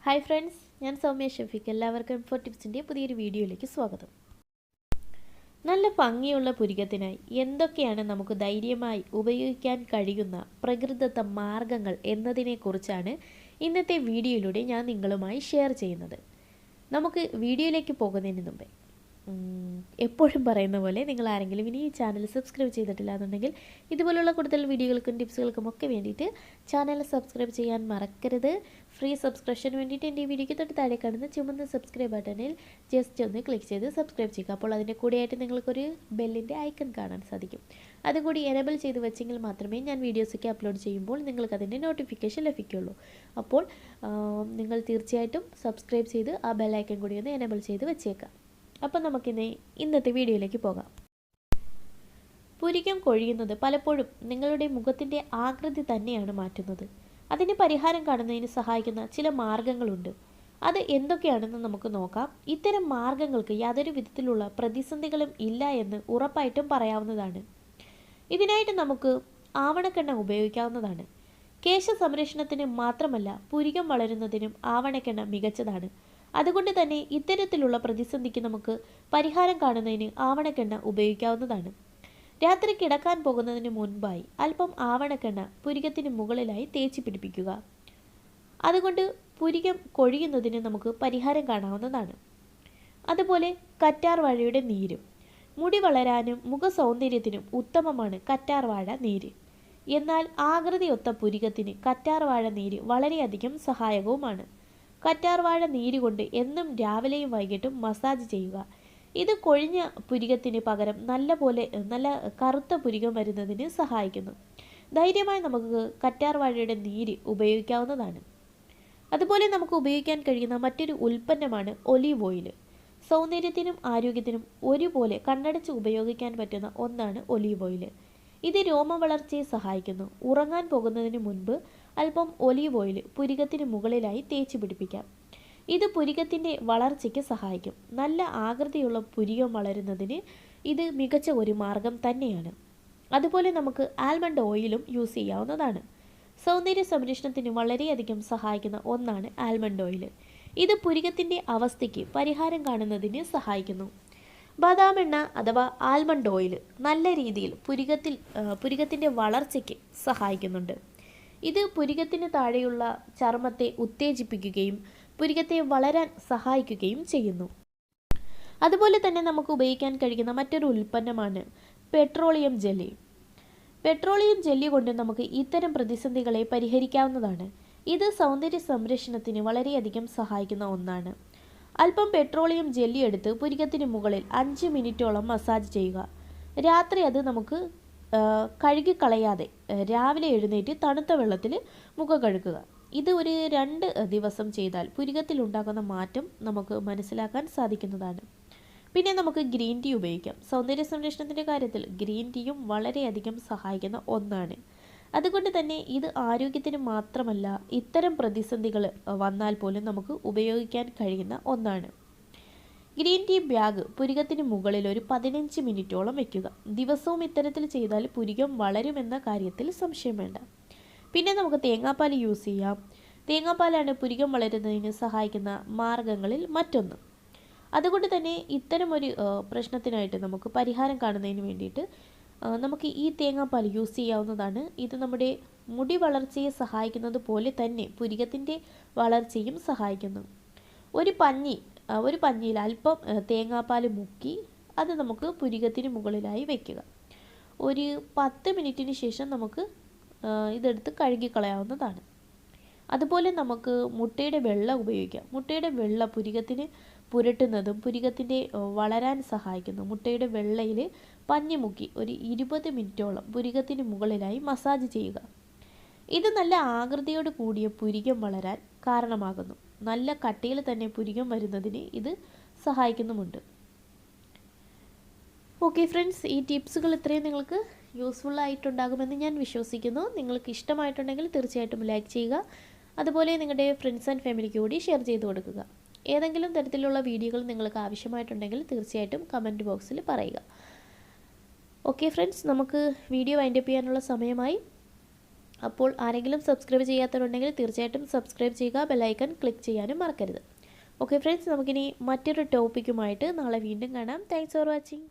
Hi friends, ഞാൻ സൗമ്യ ഷഫീഖ്. എല്ലാവർക്കും info ടിപ്സിൻ്റെ പുതിയൊരു വീഡിയോയിലേക്ക് സ്വാഗതം. നല്ല ഭംഗിയുള്ള പുരികത്തിനായി എന്തൊക്കെയാണ് നമുക്ക് ധൈര്യമായി ഉപയോഗിക്കാൻ കഴിയുന്ന പ്രകൃതിദത്ത മാർഗങ്ങൾ എന്നതിനെക്കുറിച്ചാണ് ഇന്നത്തെ വീഡിയോയിലൂടെ ഞാൻ നിങ്ങളുമായി ഷെയർ ചെയ്യുന്നത്. നമുക്ക് വീഡിയോയിലേക്ക് പോകുന്നതിന് മുമ്പേ എപ്പോഴും പറയുന്ന പോലെ നിങ്ങൾ ആരെങ്കിലും ഇനി ഈ ചാനൽ സബ്സ്ക്രൈബ് ചെയ്തിട്ടില്ല എന്നുണ്ടെങ്കിൽ ഇതുപോലുള്ള കൂടുതൽ വീഡിയോകൾക്കും ടിപ്സുകൾക്കും ഒക്കെ വേണ്ടിയിട്ട് ചാനൽ സബ്സ്ക്രൈബ് ചെയ്യാൻ മറക്കരുത്. ഫ്രീ സബ്സ്ക്രിപ്ഷന് വേണ്ടിയിട്ട് എൻ്റെ ഈ വീഡിയോയ്ക്ക് തൊട്ട് താഴെ കാണുന്ന ചുമന്ന സബ്സ്ക്രൈബ് ബട്ടണിൽ ജസ്റ്റ് ഒന്ന് ക്ലിക്ക് ചെയ്ത് സബ്സ്ക്രൈബ് ചെയ്യുക. അപ്പോൾ അതിൻ്റെ കൂടെയായിട്ട് നിങ്ങൾക്കൊരു ബെല്ലിൻ്റെ ഐക്കൺ കാണാൻ സാധിക്കും. അതുകൂടി എനേബിൾ ചെയ്ത് വെച്ചെങ്കിൽ മാത്രമേ ഞാൻ വീഡിയോസൊക്കെ അപ്ലോഡ് ചെയ്യുമ്പോൾ നിങ്ങൾക്കതിൻ്റെ നോട്ടിഫിക്കേഷൻ ലഭിക്കുള്ളൂ. അപ്പോൾ നിങ്ങൾ തീർച്ചയായിട്ടും സബ്സ്ക്രൈബ് ചെയ്ത് ആ ബെല്ലൈക്കൺ കൂടി ഒന്ന് എനേബിൾ ചെയ്ത് വെച്ചേക്കാം. അപ്പം നമുക്കിന്ന് ഇന്നത്തെ വീഡിയോയിലേക്ക് പോകാം. പുരികം കൊഴിയുന്നത് പലപ്പോഴും നിങ്ങളുടെ മുഖത്തിൻ്റെ ആകൃതി തന്നെയാണ് മാറ്റുന്നത്. അതിന് പരിഹാരം കാണുന്നതിന് സഹായിക്കുന്ന ചില മാർഗങ്ങളുണ്ട്. അത് എന്തൊക്കെയാണെന്ന് നമുക്ക് നോക്കാം. ഇത്തരം മാർഗങ്ങൾക്ക് യാതൊരു വിധത്തിലുള്ള പ്രതിസന്ധികളും ഇല്ല എന്ന് ഉറപ്പായിട്ടും പറയാവുന്നതാണ്. ഇതിനായിട്ട് നമുക്ക് ആവണക്കെണ്ണ ഉപയോഗിക്കാവുന്നതാണ്. കേശ സംരക്ഷണത്തിന് മാത്രമല്ല, പുരികം വളരുന്നതിനും ആവണക്കെണ്ണ മികച്ചതാണ്. അതുകൊണ്ട് തന്നെ ഇത്തരത്തിലുള്ള പ്രതിസന്ധിക്ക് നമുക്ക് പരിഹാരം കാണുന്നതിന് ആവണക്കെണ്ണ ഉപയോഗിക്കാവുന്നതാണ്. രാത്രി കിടക്കാൻ പോകുന്നതിന് മുൻപായി അല്പം ആവണക്കെണ്ണ പുരികത്തിന് മുകളിലായി തേച്ച് പിടിപ്പിക്കുക. അതുകൊണ്ട് പുരികം കൊഴിയുന്നതിന് നമുക്ക് പരിഹാരം കാണാവുന്നതാണ്. അതുപോലെ കറ്റാർ വാഴയുടെ നീരും. മുടി വളരാനും മുഖ സൗന്ദര്യത്തിനും ഉത്തമമാണ് കറ്റാർ വാഴ നീര്. എന്നാൽ ആകൃതിയൊത്ത പുരികത്തിന് കറ്റാർ വാഴ നീര് വളരെയധികം സഹായകവുമാണ്. കറ്റാർ വാഴ നീര് കൊണ്ട് എന്നും രാവിലെയും വൈകിട്ടും മസാജ് ചെയ്യുക. ഇത് കൊഴിഞ്ഞ പുരികത്തിന് പകരം നല്ല കറുത്ത പുരികം വരുന്നതിന് സഹായിക്കുന്നു. ധൈര്യമായി നമുക്ക് കറ്റാർ വാഴയുടെ നീര് ഉപയോഗിക്കാവുന്നതാണ്. അതുപോലെ നമുക്ക് ഉപയോഗിക്കാൻ കഴിയുന്ന മറ്റൊരു ഉൽപ്പന്നമാണ് ഒലീവ് ഓയിൽ. സൗന്ദര്യത്തിനും ആരോഗ്യത്തിനും ഒരുപോലെ കണ്ണടച്ച് ഉപയോഗിക്കാൻ പറ്റുന്ന ഒന്നാണ് ഒലീവ് ഓയിൽ. ഇത് രോമ വളർച്ചയെ സഹായിക്കുന്നു. ഉറങ്ങാൻ പോകുന്നതിന് മുൻപ് അല്പം ഒലീവ് ഓയിൽ പുരികത്തിന് മുകളിലായി തേച്ച് പിടിപ്പിക്കാം. ഇത് പുരികത്തിൻ്റെ വളർച്ചയ്ക്ക് സഹായിക്കും. നല്ല ആകൃതിയുള്ള പുരികം വളരുന്നതിന് ഇത് മികച്ച ഒരു മാർഗം തന്നെയാണ്. അതുപോലെ നമുക്ക് ആൽമണ്ട് ഓയിലും യൂസ് ചെയ്യാവുന്നതാണ്. സൗന്ദര്യ സംരക്ഷണത്തിന് വളരെയധികം സഹായിക്കുന്ന ഒന്നാണ് ആൽമണ്ട് ഓയിൽ. ഇത് പുരികത്തിൻ്റെ അവസ്ഥയ്ക്ക് പരിഹാരം കാണുന്നതിന് സഹായിക്കുന്നു. ബദാം എണ്ണ അഥവാ ആൽമണ്ട് ഓയിൽ നല്ല രീതിയിൽ പുരികത്തിൻ്റെ വളർച്ചയ്ക്ക് സഹായിക്കുന്നുണ്ട്. ഇത് പുരികത്തിന് താഴെയുള്ള ചർമ്മത്തെ ഉത്തേജിപ്പിക്കുകയും പുരികത്തെ വളരാൻ സഹായിക്കുകയും ചെയ്യുന്നു. അതുപോലെ തന്നെ നമുക്ക് ഉപയോഗിക്കാൻ കഴിയുന്ന മറ്റൊരു ഉൽപ്പന്നമാണ് പെട്രോളിയം ജെല്ലി. പെട്രോളിയം ജെല്ലി കൊണ്ട് നമുക്ക് ഇത്തരം പ്രതിസന്ധികളെ പരിഹരിക്കാവുന്നതാണ്. ഇത് സൗന്ദര്യ സംരക്ഷണത്തിന് വളരെയധികം സഹായിക്കുന്ന ഒന്നാണ്. അല്പം പെട്രോളിയം ജെല്ലി എടുത്ത് പുരികത്തിന് മുകളിൽ 5 മിനിറ്റോളം മസാജ് ചെയ്യുക. രാത്രി അത് നമുക്ക് കഴുകിക്കളയാതെ രാവിലെ എഴുന്നേറ്റ് തണുത്ത വെള്ളത്തിൽ മുഖം കഴുകുക. ഇത് ഒരു 2 ദിവസം ചെയ്താൽ പുരികത്തിൽ ഉണ്ടാകുന്ന മാറ്റം നമുക്ക് മനസ്സിലാക്കാൻ സാധിക്കുന്നതാണ്. പിന്നെ നമുക്ക് ഗ്രീൻ ടീ ഉപയോഗിക്കാം. സൗന്ദര്യ സംരക്ഷണത്തിൻ്റെ കാര്യത്തിൽ ഗ്രീൻ ടീയും വളരെയധികം സഹായിക്കുന്ന ഒന്നാണ്. അതുകൊണ്ട് തന്നെ ഇത് ആരോഗ്യത്തിന് മാത്രമല്ല, ഇത്തരം പ്രതിസന്ധികൾ വന്നാൽ പോലും നമുക്ക് ഉപയോഗിക്കാൻ കഴിയുന്ന ഒന്നാണ്. ഗ്രീൻ ടീ ബാഗ് പുരികത്തിന് മുകളിൽ ഒരു 15 മിനിറ്റോളം വയ്ക്കുക. ദിവസവും ഇത്തരത്തിൽ ചെയ്താൽ പുരികം വളരുമെന്ന കാര്യത്തിൽ സംശയം വേണ്ട. പിന്നെ നമുക്ക് തേങ്ങാപ്പാൽ യൂസ് ചെയ്യാം. തേങ്ങാപ്പാലാണ് പുരികം വളരുന്നതിന് സഹായിക്കുന്ന മാർഗങ്ങളിൽ മറ്റൊന്ന്. അതുകൊണ്ട് തന്നെ ഇത്തരം ഒരു പ്രശ്നത്തിനായിട്ട് നമുക്ക് പരിഹാരം കാണുന്നതിന് വേണ്ടിയിട്ട് നമുക്ക് ഈ തേങ്ങാപ്പാൽ യൂസ് ചെയ്യാവുന്നതാണ്. ഇത് നമ്മുടെ മുടി വളർച്ചയെ സഹായിക്കുന്നത് പോലെ തന്നെ പുരികത്തിൻ്റെ വളർച്ചയും സഹായിക്കുന്നു. ഒരു പഞ്ഞിയിൽ അല്പം തേങ്ങാപ്പാൽ മുക്കി അത് നമുക്ക് പുരികത്തിന് മുകളിലായി വയ്ക്കുക. ഒരു 10 മിനിറ്റിന് ശേഷം നമുക്ക് ഇതെടുത്ത് കഴുകിക്കളയാവുന്നതാണ്. അതുപോലെ നമുക്ക് മുട്ടയുടെ വെള്ള ഉപയോഗിക്കാം. മുട്ടയുടെ വെള്ള പുരികത്തിന് പുരട്ടുന്നതും പുരികത്തിൻ്റെ വളരാൻ സഹായിക്കുന്നു. മുട്ടയുടെ വെള്ളയിൽ പഞ്ഞി മുക്കി ഒരു 20 മിനിറ്റോളം പുരികത്തിന് മുകളിലായി മസാജ് ചെയ്യുക. ഇത് നല്ല ആകൃതിയോട് കൂടിയ പുരികം വളരാൻ കാരണമാകുന്നു. നല്ല കട്ടിയിൽ തന്നെ പുരികം വരുന്നതിന് ഇത് സഹായിക്കുന്നുമുണ്ട്. ഓക്കെ ഫ്രണ്ട്സ്, ഈ ടിപ്സുകൾ ഇത്രയും നിങ്ങൾക്ക് യൂസ്ഫുൾ ആയിട്ടുണ്ടാകുമെന്ന് ഞാൻ വിശ്വസിക്കുന്നു. നിങ്ങൾക്ക് ഇഷ്ടമായിട്ടുണ്ടെങ്കിൽ തീർച്ചയായിട്ടും ലൈക്ക് ചെയ്യുക. അതുപോലെ നിങ്ങളുടെ ഫ്രണ്ട്സ് ആൻഡ് ഫാമിലിക്ക് കൂടി ഷെയർ ചെയ്ത് കൊടുക്കുക. ഏതെങ്കിലും തരത്തിലുള്ള വീഡിയോകൾ നിങ്ങൾക്ക് ആവശ്യമായിട്ടുണ്ടെങ്കിൽ തീർച്ചയായിട്ടും കമൻറ്റ് ബോക്സിൽ പറയുക. ഓക്കെ ഫ്രണ്ട്സ്, നമുക്ക് വീഡിയോ വൈൻഡപ്പ് ചെയ്യാനുള്ള സമയമായി. അപ്പോൾ ആരെങ്കിലും സബ്സ്ക്രൈബ് ചെയ്യാത്തവരുണ്ടെങ്കിൽ തീർച്ചയായിട്ടും സബ്സ്ക്രൈബ് ചെയ്യുക, ബെല്ലൈക്കൺ ക്ലിക്ക് ചെയ്യാനും മറക്കരുത്. ഓക്കെ ഫ്രണ്ട്സ്, നമുക്കിനി മറ്റൊരു ടോപ്പിക്കുമായിട്ട് നാളെ വീണ്ടും കാണാം. Thanks for watching.